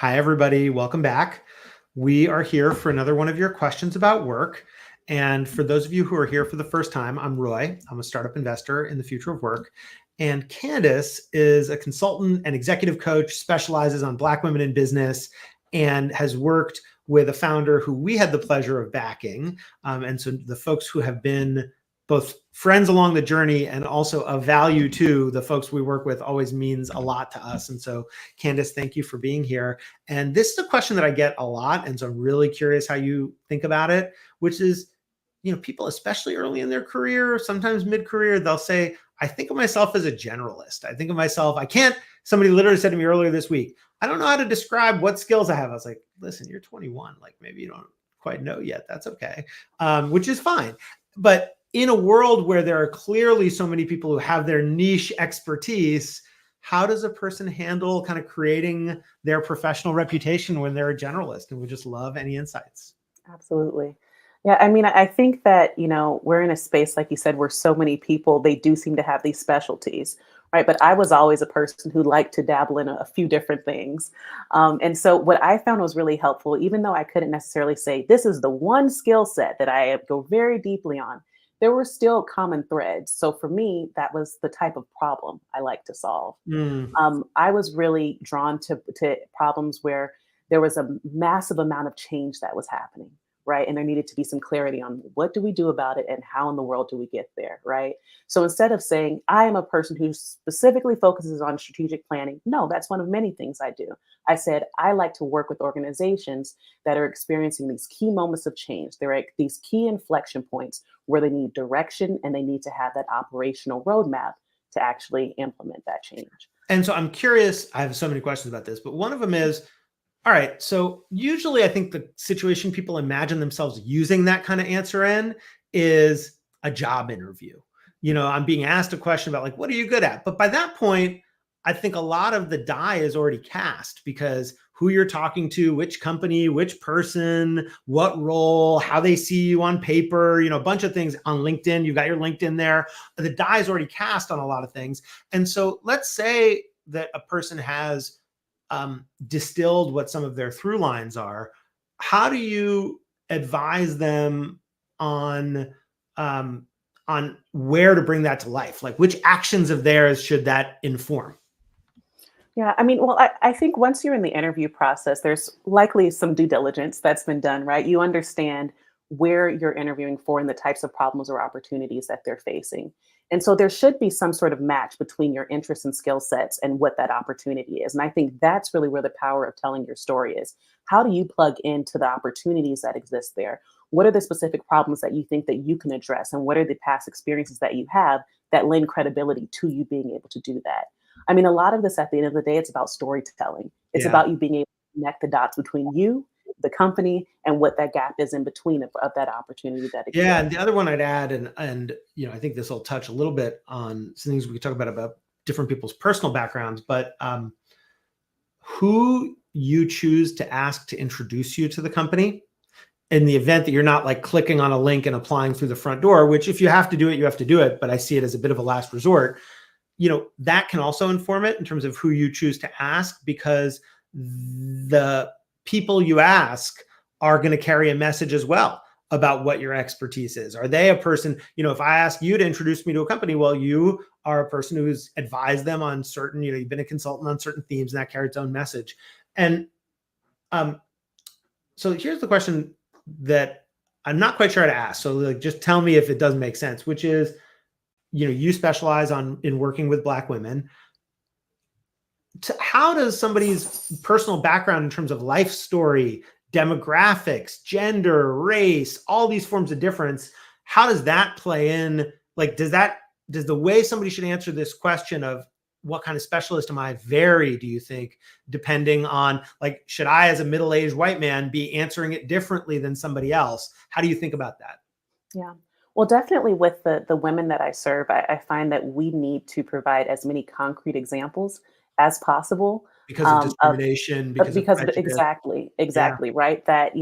Hi, everybody. Welcome back. We are here for another one of your questions about work. And for those of you who are here for the first time, I'm Roy. I'm a startup investor in the future of work. And Candace is a consultant and executive coach, specializes on Black women in business, and has worked with a founder who we had the pleasure of backing. And so the folks who have been both friends along the journey and also of value to the folks we work with always means a lot to us. And so, Candace, thank you for being here. And this is a question that I get a lot. And so I'm really curious how you think about it, which is, people, especially early in their career, sometimes mid-career, they'll say, I think of myself as a generalist. I think of myself, somebody literally said to me earlier this week, I don't know how to describe what skills I have. I was like, listen, you're 21. Like maybe you don't quite know yet. That's okay. Which is fine. But in a world where there are clearly so many people who have their niche expertise, how does a person handle kind of creating their professional reputation when they're a generalist? And we just love any insights. Absolutely. Yeah, I mean, I think that, we're in a space, like you said, where so many people, they do seem to have these specialties, right? But I was always a person who liked to dabble in a few different things. And so what I found was really helpful, even though I couldn't necessarily say, this is the one skill set that I go very deeply on, there were still common threads. So for me, that was the type of problem I like to solve. Mm. I was really drawn to problems where there was a massive amount of change that was happening, right? And there needed to be some clarity on what do we do about it and how in the world do we get there, right? So instead of saying, I am a person who specifically focuses on strategic planning, no, that's one of many things I do. I said, I like to work with organizations that are experiencing these key moments of change. They're at these key inflection points where they need direction and they need to have that operational roadmap to actually implement that change. And so I'm curious, I have so many questions about this, but one of them is, all right, so usually I think the situation people imagine themselves using that kind of answer in is a job interview. I'm being asked a question about like, what are you good at? But by that point, I think a lot of the die is already cast because who you're talking to, which company, which person, what role, how they see you on paper, a bunch of things on LinkedIn. You've got your LinkedIn there. The die is already cast on a lot of things. And so let's say that a person has distilled what some of their through lines are. How do you advise them on where to bring that to life? Like which actions of theirs should that inform? Yeah, I mean, well, I think once you're in the interview process, there's likely some due diligence that's been done, right? You understand where you're interviewing for and the types of problems or opportunities that they're facing. And so there should be some sort of match between your interests and skill sets and what that opportunity is. And I think that's really where the power of telling your story is. How do you plug into the opportunities that exist there? What are the specific problems that you think that you can address? And what are the past experiences that you have that lend credibility to you being able to do that? I mean, a lot of this at the end of the day, it's about storytelling. It's Yeah. about you being able to connect the dots between you, the company, and what that gap is in between of that opportunity that Yeah. exists. And the other one I'd add, and I think this will touch a little bit on some things we could talk about different people's personal backgrounds, but who you choose to ask to introduce you to the company in the event that you're not like clicking on a link and applying through the front door, which if you have to do it, you have to do it. But I see it as a bit of a last resort. That can also inform it in terms of who you choose to ask, because the people you ask are going to carry a message as well about what your expertise is. Are they a person, if I ask you to introduce me to a company, well, you are a person who's advised them on certain, you've been a consultant on certain themes, and that carries its own message. And so here's the question that I'm not quite sure how to ask. So like, just tell me if it doesn't make sense, which is, you specialize in working with Black women. How does somebody's personal background in terms of life story, demographics, gender, race, all these forms of difference, how does that play in? Like, does the way somebody should answer this question of what kind of specialist am I vary, do you think, depending on, like, should I, as a middle-aged white man, be answering it differently than somebody else? How do you think about that? Yeah. Well, definitely with the women that I serve, I find that we need to provide as many concrete examples as possible Because of of discrimination, because of because of prejudice? Yeah. exactly, right? That,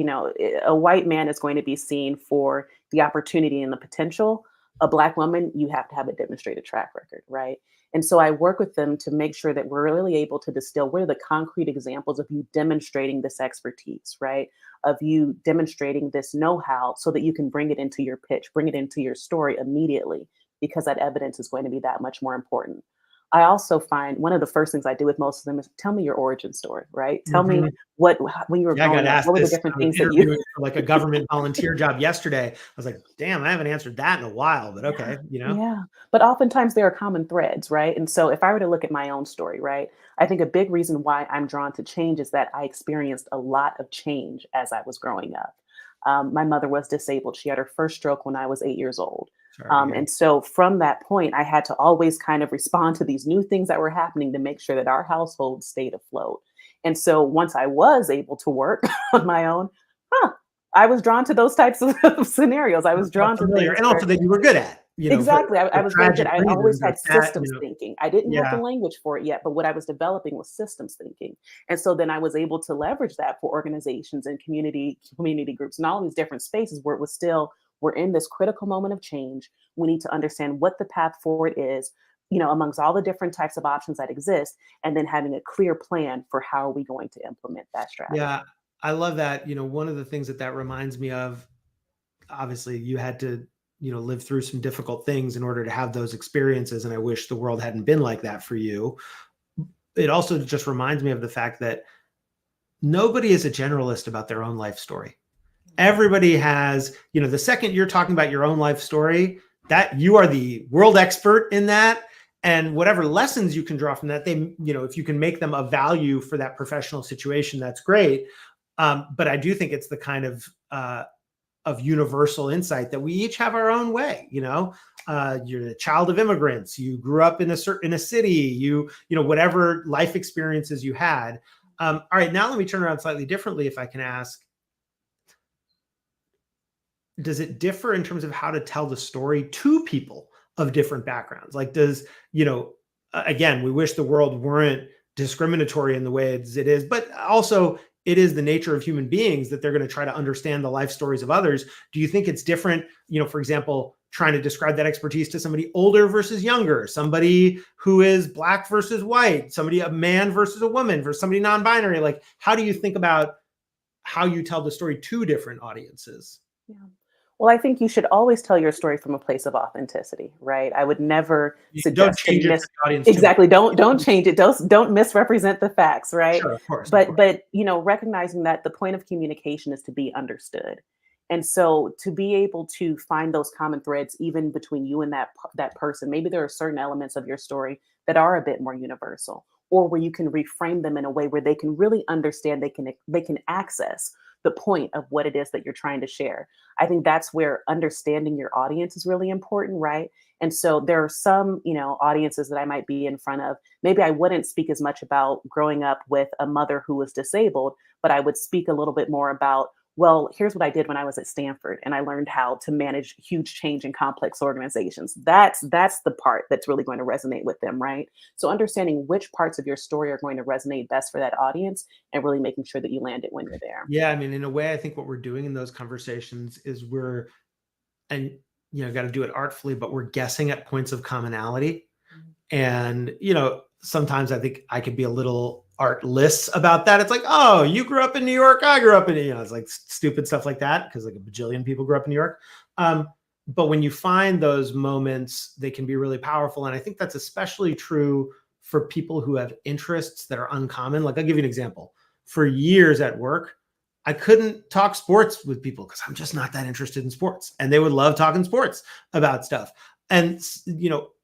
a white man is going to be seen for the opportunity and the potential. A Black woman, you have to have a demonstrated track record, right? And so I work with them to make sure that we're really able to distill what are the concrete examples of you demonstrating this expertise, right? Of you demonstrating this know-how so that you can bring it into your pitch, bring it into your story immediately, because that evidence is going to be that much more important. I also find one of the first things I do with most of them is tell me your origin story, right? Tell me Mhm. when you were Yeah, I got growing up, asked what were the this. different I was things that you interviewing for like a government volunteer job yesterday. I was like, damn, I haven't answered that in a while, but Yeah, okay, you know? yeah. But oftentimes there are common threads, right? And so if I were to look at my own story, right, I think a big reason why I'm drawn to change is that I experienced a lot of change as I was growing up. My mother was disabled. She had her first stroke when I was 8 years old. Sorry to hear. And so from that point, I had to always kind of respond to these new things that were happening to make sure that our household stayed afloat. And so once I was able to work on my own, huh, I was drawn to those types of scenarios. I was Felt drawn to familiar, things and where also that you were good at, exactly. I for was very good. tragic I always reasons or had sad, systems thinking. I didn't have the yeah. language for it yet, but what I was developing was systems thinking. And so then I was able to leverage that for organizations and community groups and all these different spaces where it was still we're in this critical moment of change. We need to understand what the path forward is, amongst all the different types of options that exist, and then having a clear plan for how are we going to implement that strategy. Yeah, I love that. One of the things that reminds me of, obviously, you had to, live through some difficult things in order to have those experiences. And I wish the world hadn't been like that for you. It also just reminds me of the fact that nobody is a generalist about their own life story. Everybody has, the second you're talking about your own life story, that you are the world expert in that. And whatever lessons you can draw from that, if you can make them of value for that professional situation, that's great. But I do think it's the kind of universal insight that we each have our own way. You're the child of immigrants. You grew up in a city. Whatever life experiences you had. All right, now let me turn around slightly differently, if I can ask. Does it differ in terms of how to tell the story to people of different backgrounds? Like, again, we wish the world weren't discriminatory in the way it is, but also it is the nature of human beings that they're going to try to understand the life stories of others. Do you think it's different, for example, trying to describe that expertise to somebody older versus younger, somebody who is Black versus white, a man versus a woman versus somebody non-binary? Like, how do you think about how you tell the story to different audiences? Yeah. Well, I think you should always tell your story from a place of authenticity, right? I would never You don't suggest to change it for miss the audience too much. exactly. Don't change it. Don't misrepresent the facts, right? Sure, of course, of But course. recognizing that the point of communication is to be understood. And so to be able to find those common threads even between you and that person, maybe there are certain elements of your story that are a bit more universal, or where you can reframe them in a way where they can really understand, they can access the point of what it is that you're trying to share. I think that's where understanding your audience is really important, right? And so there are some, audiences that I might be in front of. Maybe I wouldn't speak as much about growing up with a mother who was disabled, but I would speak a little bit more about, well, here's what I did when I was at Stanford and I learned how to manage huge change in complex organizations. That's the part that's really going to resonate with them, right? So understanding which parts of your story are going to resonate best for that audience and really making sure that you land it when you're there. Yeah, I mean, in a way, I think what we're doing in those conversations is and got to do it artfully, but we're guessing at points of commonality. Mhm. And, sometimes I think I could be a little artless about that. It's like, oh, you grew up in New York. I grew up in, it's like stupid stuff like that, because like a bajillion people grew up in New York. But when you find those moments, they can be really powerful. And I think that's especially true for people who have interests that are uncommon. Like, I'll give you an example. For years at work, I couldn't talk sports with people because I'm just not that interested in sports. And they would love talking sports about stuff. And,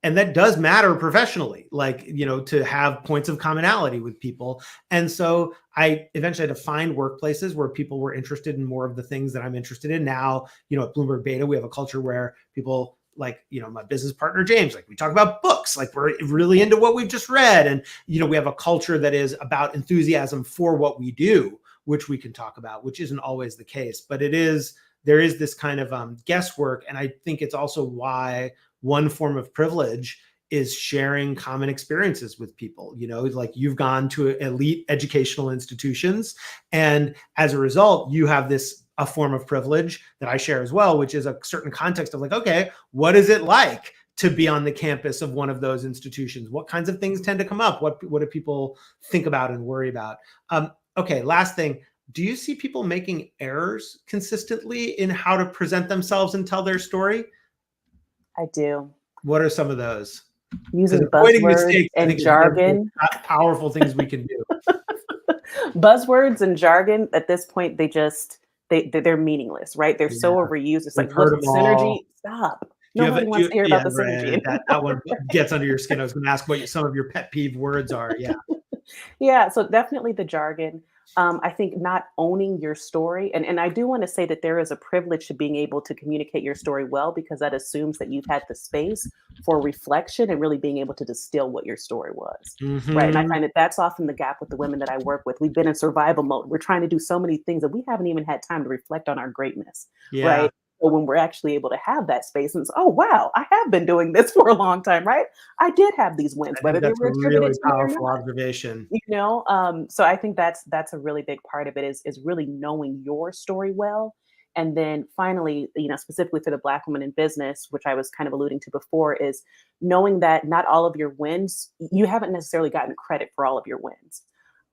and that does matter professionally, like, to have points of commonality with people. And so I eventually had to find workplaces where people were interested in more of the things that I'm interested in. Now, at Bloomberg Beta, we have a culture where people, like, my business partner, James, like, we talk about books, like we're really into what we've just read. And, we have a culture that is about enthusiasm for what we do, which we can talk about, which isn't always the case, but there is this kind of guesswork. And I think it's also why one form of privilege is sharing common experiences with people. Like, you've gone to elite educational institutions, and as a result, you have a form of privilege that I share as well, which is a certain context of like, okay, what is it like to be on the campus of one of those institutions? What kinds of things tend to come up? What do people think about and worry about? Okay, last thing. Do you see people making errors consistently in how to present themselves and tell their story? I do. What are some of those? Because Using avoiding buzzwords mistakes, I and think, is one of the jargon. most powerful things we can do. Buzzwords and jargon at this point, they're meaningless, right? They're so Yeah, overused. It's we've like, heard what's them synergy? all. Stop. Do you have Nobody wants to hear yeah, about the right. synergy. That one gets under your skin. I was going to ask what some of your pet peeve words are. Yeah. Yeah, so definitely the jargon. I think not owning your story, and I do want to say that there is a privilege to being able to communicate your story well, because that assumes that you've had the space for reflection and really being able to distill what your story was, right? And I Hmm. find that that's often the gap with the women that I work with. We've been in survival mode. We're trying to do so many things that we haven't even had time to reflect on our greatness, Yeah. right? So when we're actually able to have that space and say, oh wow, I have been doing this for a long time, right? I did have these wins, I think whether they that's a were attributed really to me or powerful not. observation. So I think that's a really big part of it, is really knowing your story well. And then finally, specifically for the Black woman in business, which I was kind of alluding to before, is knowing that not all of your wins, you haven't necessarily gotten credit for all of your wins.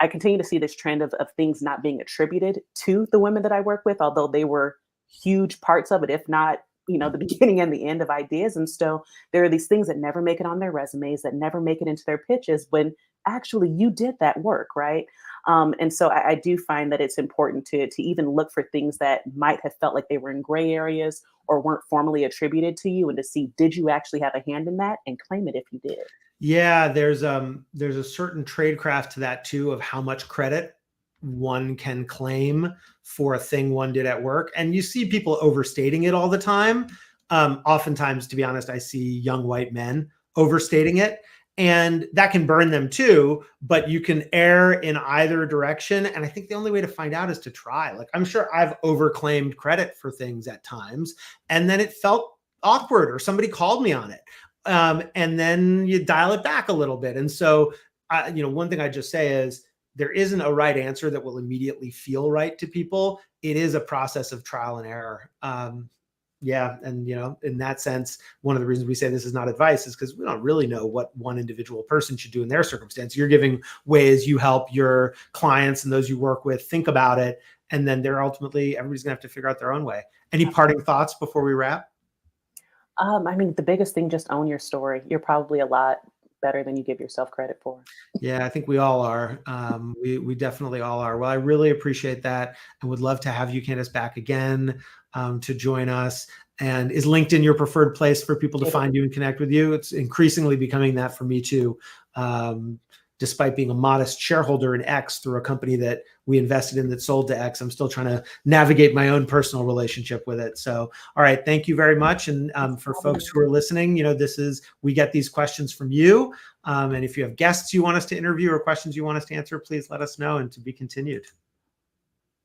I continue to see this trend of things not being attributed to the women that I work with, although they were huge parts of it, if not, the beginning and the end of ideas. And so there are these things that never make it on their resumes, that never make it into their pitches, when actually you did that work, right? And so I do find that it's important to even look for things that might have felt like they were in gray areas or weren't formally attributed to you, and to see, did you actually have a hand in that, and claim it if you did. Yeah, there's a certain tradecraft to that too, of how much credit one can claim for a thing one did at work. And you see people overstating it all the time. Oftentimes, to be honest, I see young white men overstating it. And that can burn them too, but you can err in either direction. And I think the only way to find out is to try. Like, I'm sure I've overclaimed credit for things at times, and then it felt awkward, or somebody called me on it. And then you dial it back a little bit. And so, one thing I just say is, there isn't a right answer that will immediately feel right to people. It is a process of trial and error. Yeah. And, in that sense, one of the reasons we say this is not advice is because we don't really know what one individual person should do in their circumstance. You're giving ways you help your clients and those you work with think about it. And then everybody's gonna have to figure out their own way. Any parting thoughts before we wrap? I mean, the biggest thing, just own your story. You're probably a lot better than you give yourself credit for. Yeah, I think we all are. We definitely all are. Well, I really appreciate that, and would love to have you, Candace, back again to join us. And is LinkedIn your preferred place for people to find you and connect with you? It's increasingly becoming that for me too. Despite being a modest shareholder in X through a company that we invested in that sold to X, I'm still trying to navigate my own personal relationship with it. So, all right, thank you very much. And for folks who are listening, we get these questions from you. And if you have guests you want us to interview or questions you want us to answer, please let us know, and to be continued.